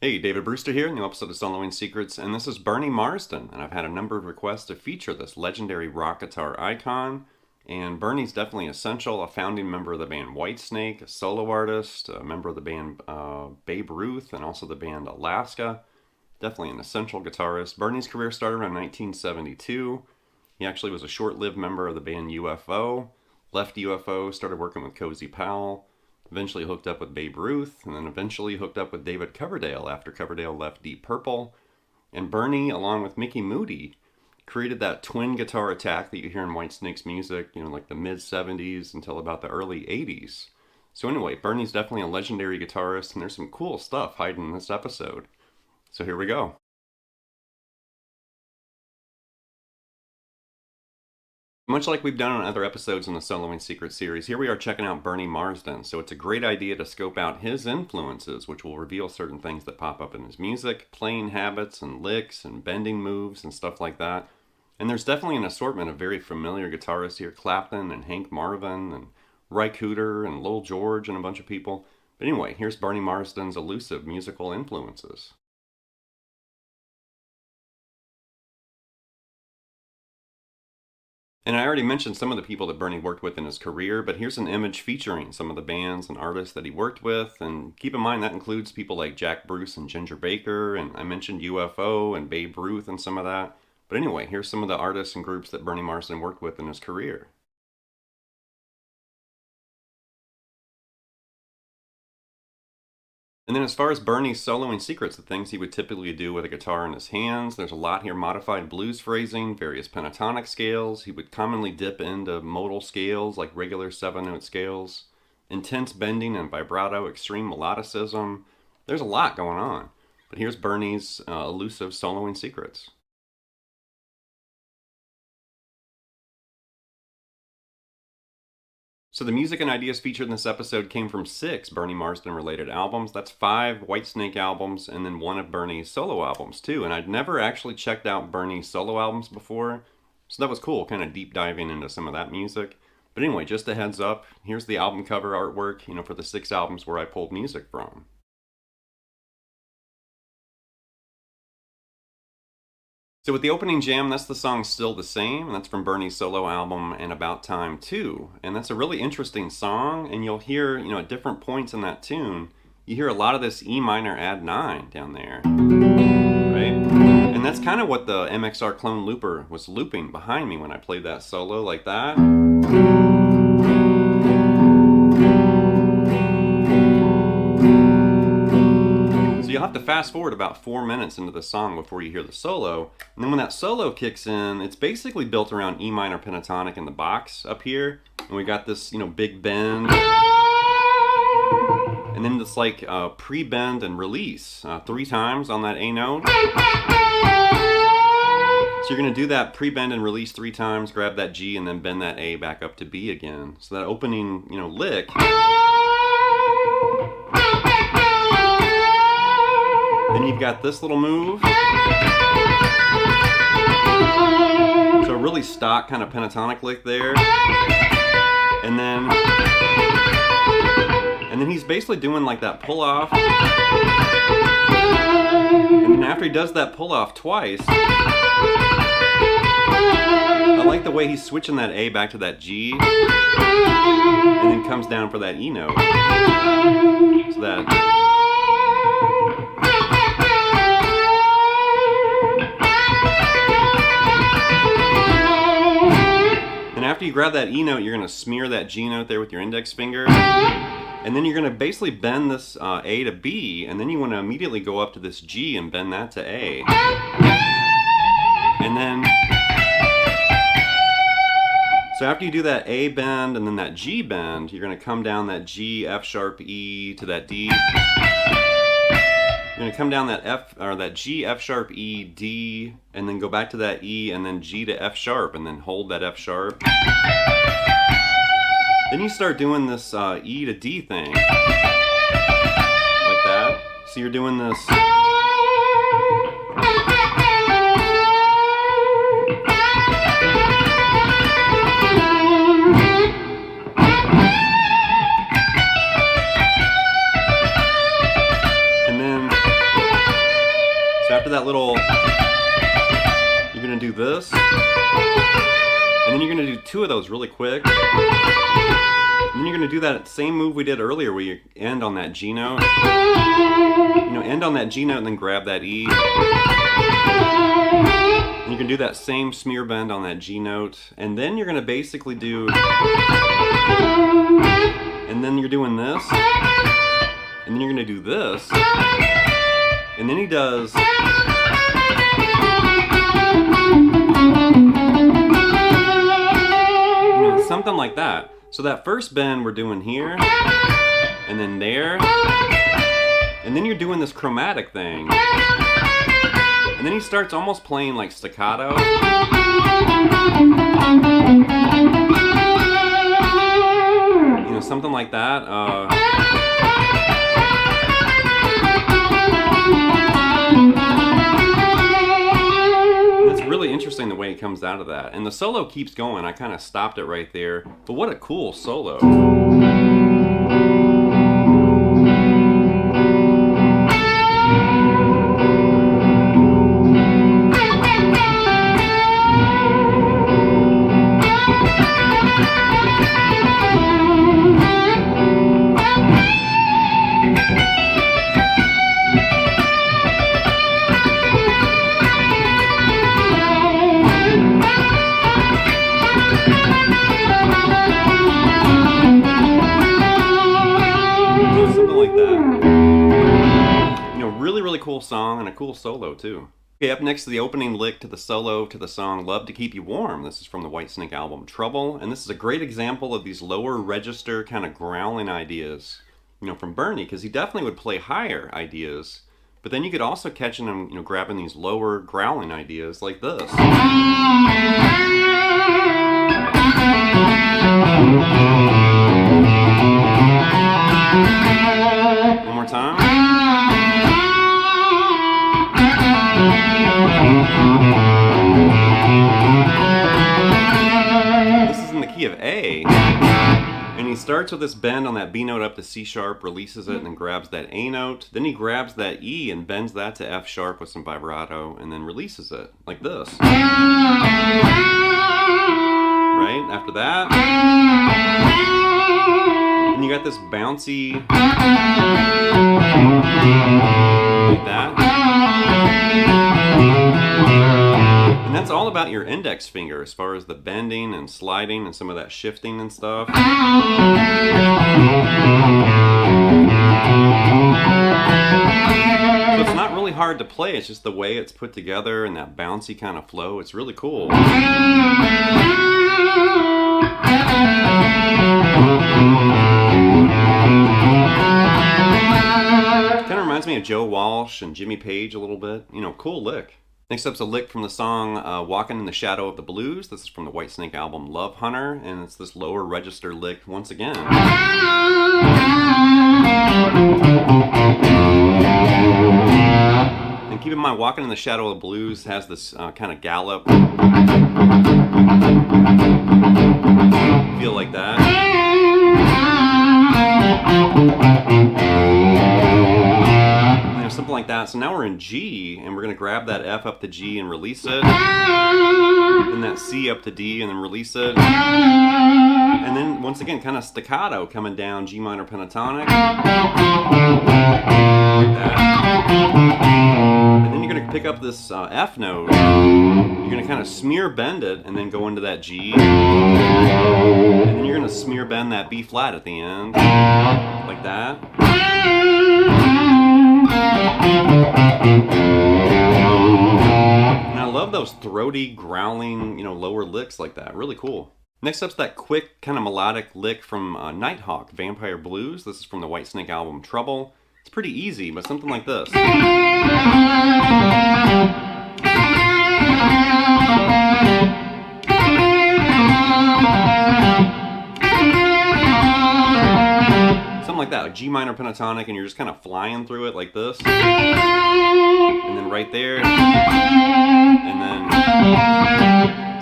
Hey, David Brewster here, new episode of Soloing Secrets, and this is Bernie Marsden, and I've had a number of requests to feature this legendary rock guitar icon, and Bernie's definitely essential, a founding member of the band Whitesnake, a solo artist, a member of the band Babe Ruth, and also the band Alaska. Definitely an essential guitarist. Bernie's career started around 1972. He actually was a short-lived member of the band UFO, left UFO, started working with Cozy Powell, eventually hooked up with Babe Ruth, and then eventually hooked up with David Coverdale after Coverdale left Deep Purple. And Bernie, along with Mickey Moody, created that twin guitar attack that you hear in Whitesnake's music, like the mid-70s until about the early 80s. So anyway, Bernie's definitely a legendary guitarist, and there's some cool stuff hiding in this episode. So here we go. Much like we've done on other episodes in the Soloing Secrets series, here we are checking out Bernie Marsden. So it's a great idea to scope out his influences, which will reveal certain things that pop up in his music, playing habits and licks and bending moves and stuff like that. And there's definitely an assortment of very familiar guitarists here, Clapton and Hank Marvin and Ry Cooder and Lowell George and a bunch of people. But anyway, here's Bernie Marsden's elusive musical influences. And I already mentioned some of the people that Bernie worked with in his career, but here's an image featuring some of the bands and artists that he worked with. And keep in mind that includes people like Jack Bruce and Ginger Baker, and I mentioned UFO and Babe Ruth and some of that. But anyway, here's some of the artists and groups that Bernie Marsden worked with in his career. And then as far as Bernie's soloing secrets, the things he would typically do with a guitar in his hands, there's a lot here: modified blues phrasing, various pentatonic scales. He would commonly dip into modal scales like regular 7-note scales, intense bending and vibrato, extreme melodicism. There's a lot going on. But here's Bernie's elusive soloing secrets. So the music and ideas featured in this episode came from 6 Bernie Marsden related albums. That's 5 Whitesnake albums and then 1 of Bernie's solo albums too. And I'd never actually checked out Bernie's solo albums before, so that was cool, kind of deep diving into some of that music. But anyway, just a heads up, here's the album cover artwork, for the 6 albums where I pulled music from. So with the opening jam, that's the song Still the Same, and that's from Bernie's solo album And About Time Too. And that's a really interesting song, and you'll hear, at different points in that tune, you hear a lot of this E minor add 9 down there, right? And that's kind of what the MXR clone looper was looping behind me when I played that solo like that. You'll have to fast forward about 4 minutes into the song before you hear the solo. And then when that solo kicks in, it's basically built around E minor pentatonic in the box up here. And we got this, big bend. And then this like pre-bend and release 3 times on that A note. So you're going to do that pre-bend and release 3 times, grab that G, and then bend that A back up to B again. So that opening, lick. Then you've got this little move. So a really stock kind of pentatonic lick there. And then he's basically doing like that pull off. And then after he does that pull off twice, I like the way he's switching that A back to that G. And then comes down for that E note. So that. And after you grab that E note, you're going to smear that G note there with your index finger. And then you're going to basically bend this A to B, and then you want to immediately go up to this G and bend that to A. And then, so after you do that A bend and then that G bend, you're going to come down that G, F sharp, E to that D. You're going to come down that F, or that G, F sharp, E, D, and then go back to that E, and then G to F sharp, and then hold that F sharp. Then you start doing this E to D thing, like that. So you're doing this. And then, so after that little, you're gonna do this. And then you're going to do two of those really quick. And then you're going to do that same move we did earlier where you end on that G note. You know, end on that G note and then grab that E. And you can do that same smear bend on that G note. And then you're going to basically do... And then you're doing this. And then you're going to do this. And then he does... Something like that. So that first bend we're doing here, and then there, and then you're doing this chromatic thing. And then he starts almost playing like staccato. You know, something like that. Really interesting the way it comes out of that, and the solo keeps going. I kind of stopped it right there, but what a cool solo. Really cool song and a cool solo too. Okay, up next to the opening lick to the solo to the song Love to Keep You Warm. This is from the Whitesnake album Trouble, and this is a great example of these lower register kind of growling ideas, you know, from Bernie, because he definitely would play higher ideas, but then you could also catch him, you know, grabbing these lower growling ideas like this. One more time. This is in the key of A, and he starts with this bend on that B note up to C sharp, releases it, and then grabs that A note. Then he grabs that E and bends that to F sharp with some vibrato, and then releases it, like this. Right? After that, and you got this bouncy, like that. And that's all about your index finger as far as the bending and sliding and some of that shifting and stuff. So it's not really hard to play, it's just the way it's put together and that bouncy kind of flow. It's really cool. Kind of reminds me of Joe Walsh and Jimmy Page a little bit. You know, cool lick. Next up's a lick from the song Walking in the Shadow of the Blues. This is from the Whitesnake album Love Hunter, and it's this lower register lick once again. And keep in mind, Walking in the Shadow of the Blues has this kind of gallop. Feel like that. Something like that. So now we're in G, and we're going to grab that F up to G and release it. And that C up to D and then release it. And then once again, kind of staccato coming down G minor pentatonic. Like that. And then you're going to pick up this F note. You're going You're gonna kind of smear bend it and then go into that G. And then you're gonna smear bend that B flat at the end. Like that. And I love those throaty, growling, lower licks like that. Really cool. Next up's that quick, kind of melodic lick from Nighthawk, Vampire Blues. This is from the Whitesnake album Trouble. It's pretty easy, but something like this. Something like that, like G minor pentatonic, and you're just kind of flying through it like this. And then right there. And then...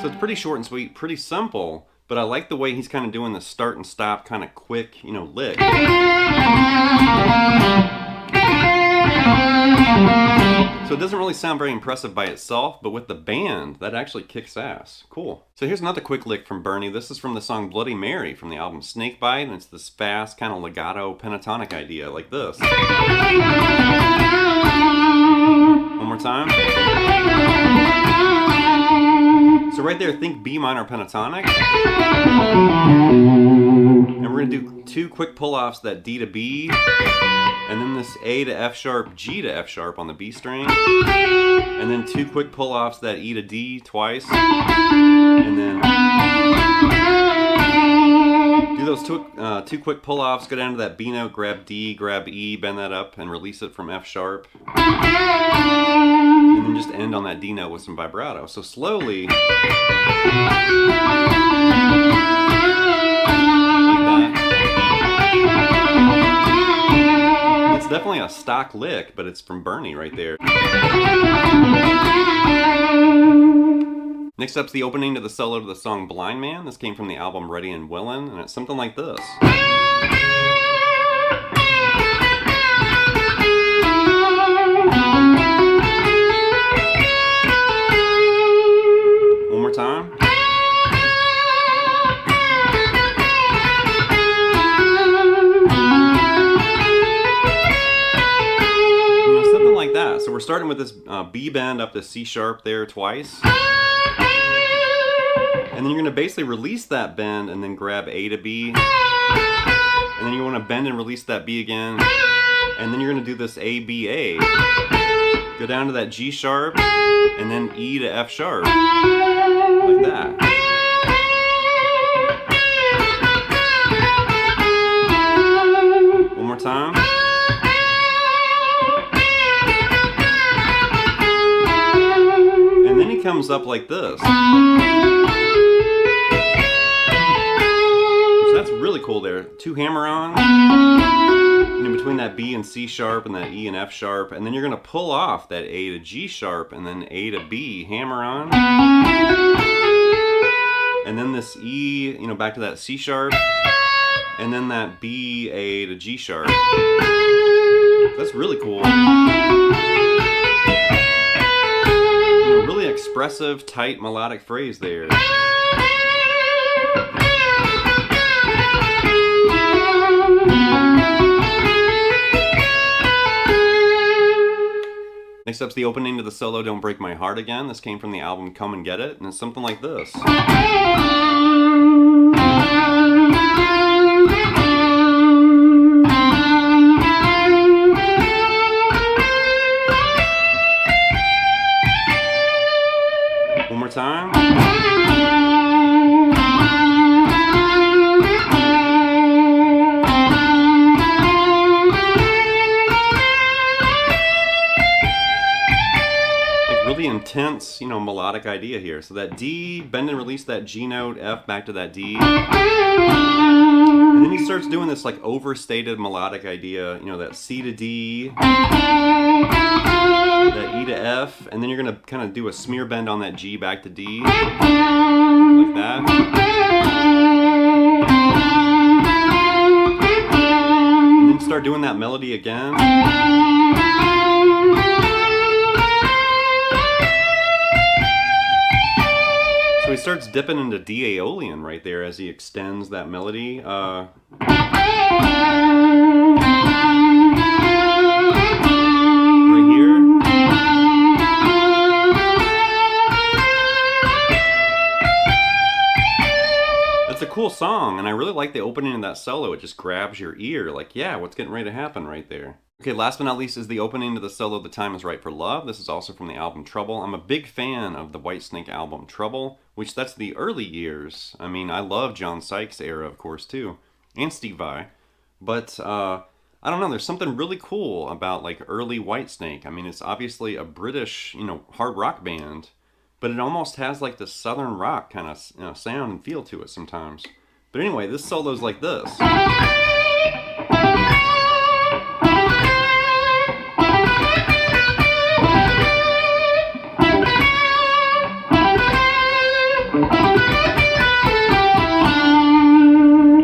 So it's pretty short and sweet, pretty simple, but I like the way he's kind of doing the start and stop kind of quick, lick. So it doesn't really sound very impressive by itself, but with the band, that actually kicks ass. Cool. So here's another quick lick from Bernie. This is from the song Bloody Mary from the album Snakebite, and it's this fast kind of legato pentatonic idea like this. One more time. So right there, think B minor pentatonic. And we're gonna do 2 quick pull-offs, that D to B, and then this A to F sharp, G to F sharp on the B string, and then 2 quick pull-offs, that E to D twice, and then do those two quick pull-offs, go down to that B note, grab D, grab E, bend that up, and release it from F sharp. And then just end on that D note with some vibrato. So slowly, like that. It's definitely a stock lick, but it's from Bernie right there. Next up's the opening to the solo to the song Blindman. This came from the album Ready and Willin', and it's something like this. One more time. Something like that. So we're starting with this B bend up to C sharp there twice. And then you're going to basically release that bend and then grab A to B. And then you want to bend and release that B again. And then you're going to do this A, B, A. Go down to that G sharp and then E to F sharp. Like that. One more time. And then he comes up like this. That's really cool there. 2 hammer-ons, between that B and C sharp and that E and F sharp, and then you're going to pull off that A to G sharp and then A to B hammer-on, and then this E, back to that C sharp, and then that B, A to G sharp. That's really cool. Really expressive, tight, melodic phrase there. Next up's the opening to the solo Don't Break My Heart Again. This came from the album Come and Get It, and it's something like this. One more time. Intense, melodic idea here. So that D, bend and release that G note, F back to that D. And then he starts doing this like overstated melodic idea, that C to D, that E to F, and then you're gonna kind of do a smear bend on that G back to D, like that. And then start doing that melody again. So he starts dipping into D Aeolian right there as he extends that melody. Right here. it's a cool song, and I really like the opening of that solo. It just grabs your ear, like, yeah, what's getting ready to happen right there. Okay, last but not least is the opening to the solo, The Time Is Right for Love. This is also from the album Trouble. I'm a big fan of the Whitesnake album Trouble, which that's the early years. I mean, I love John Sykes' era, of course, too, and Steve Vai. But, I don't know, there's something really cool about, like, early Whitesnake. I mean, it's obviously a British, hard rock band, but it almost has, like, this southern rock kind of sound and feel to it sometimes. But anyway, this solo's like this.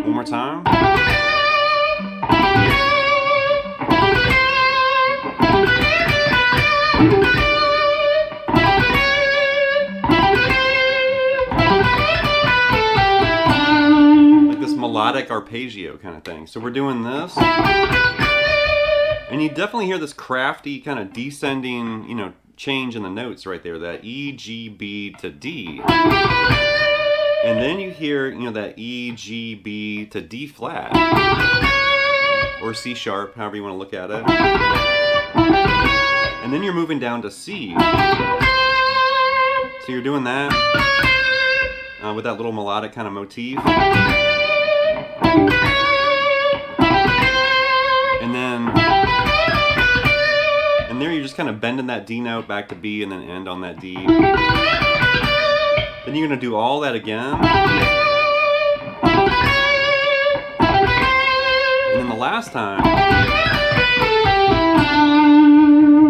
One more time. Like this melodic arpeggio kind of thing. So we're doing this. And you definitely hear this crafty kind of descending, change in the notes right there. That E, G, B to D. And then you hear, that E, G, B to D flat. Or C sharp, however you want to look at it. And then you're moving down to C. So you're doing that with that little melodic kind of motif. And there you're just kind of bending that D note back to B and then end on that D. Then you're going to do all that again. And then the last time,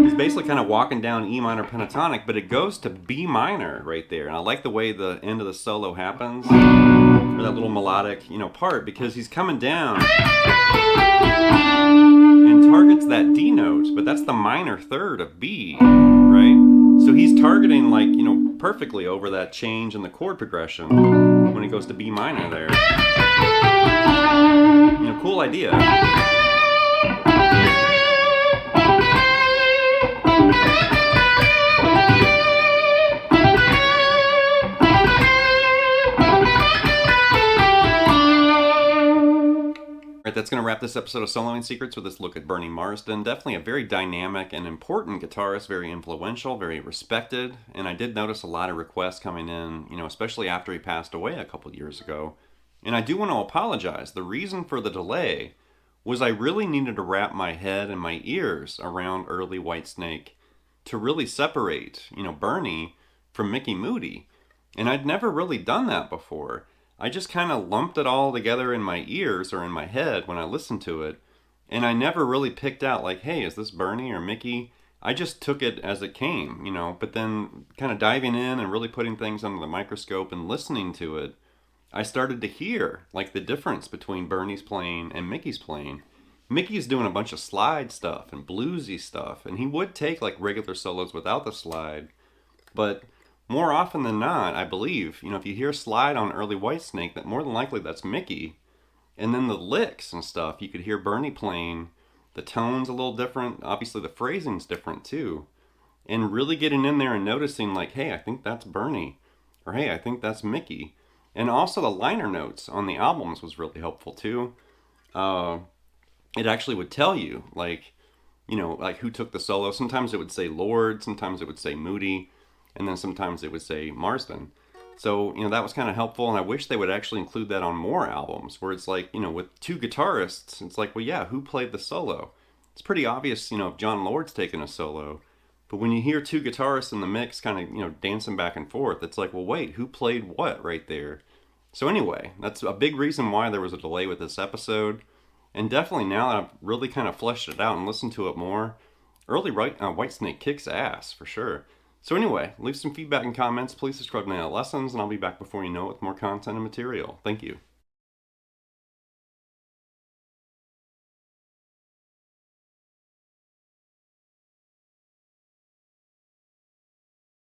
he's basically kind of walking down E minor pentatonic, but it goes to B minor right there. And I like the way the end of the solo happens, or that little melodic, part, because he's coming down and targets that D note, but that's the minor third of B, right? So he's targeting, like, perfectly over that change in the chord progression when it goes to B minor there. Cool idea. Alright, that's going to wrap this episode of Soloing Secrets with this look at Bernie Marsden. Definitely a very dynamic and important guitarist, very influential, very respected. And I did notice a lot of requests coming in, especially after he passed away a couple years ago. And I do want to apologize. The reason for the delay was I really needed to wrap my head and my ears around early Whitesnake to really separate, Bernie from Mickey Moody. And I'd never really done that before. I just kind of lumped it all together in my ears or in my head when I listened to it. And I never really picked out, like, hey, is this Bernie or Mickey? I just took it as it came, But then kind of diving in and really putting things under the microscope and listening to it, I started to hear, like, the difference between Bernie's playing and Mickey's playing. Mickey's doing a bunch of slide stuff and bluesy stuff, and he would take, like, regular solos without the slide. But more often than not, I believe, if you hear slide on early Whitesnake, that more than likely that's Mickey. And then the licks and stuff, you could hear Bernie playing. The tone's a little different. Obviously, the phrasing's different, too. And really getting in there and noticing, like, hey, I think that's Bernie. Or, hey, I think that's Mickey. And also the liner notes on the albums was really helpful, too. It actually would tell you, like who took the solo. Sometimes it would say Lord, sometimes it would say Moody, and then sometimes it would say Marsden. So, that was kind of helpful, and I wish they would actually include that on more albums, where it's like, with two guitarists, it's like, well, yeah, who played the solo? It's pretty obvious, if John Lord's taking a solo, but when you hear two guitarists in the mix kind of, dancing back and forth, it's like, well, wait, who played what right there? So anyway, that's a big reason why there was a delay with this episode, and definitely now that I've really kind of fleshed it out and listened to it more, early Whitesnake kicks ass, for sure. So anyway, leave some feedback and comments. Please subscribe to Night Lessons, and I'll be back before you know it with more content and material. Thank you.